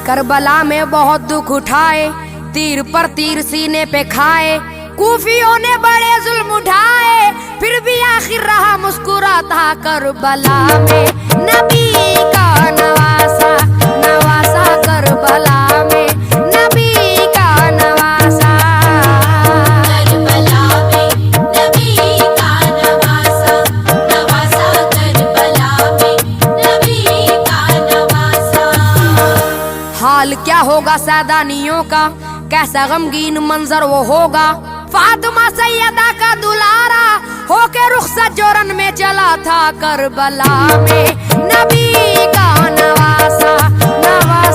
Karbala में बहुत दुख उठाए, तीर पर तीर सीने पे खाए, कूफियों ने बड़े जुल्म उठाए, फिर भी आखिर रहा मुस्कुराता करबला में। नबी का नवासा नवासा करबला में, नबी का नवासा करबला में, नबी का नवासा नवासा करबला में, नबी का नवासा। हाल क्या होगा सैदानियों का, कैसा गमगीन मंजर वो होगा। फातिमा सैयदा का दुलारा होके रुखसत जोरन में चला था करबला में। नबी का नवासा नवासा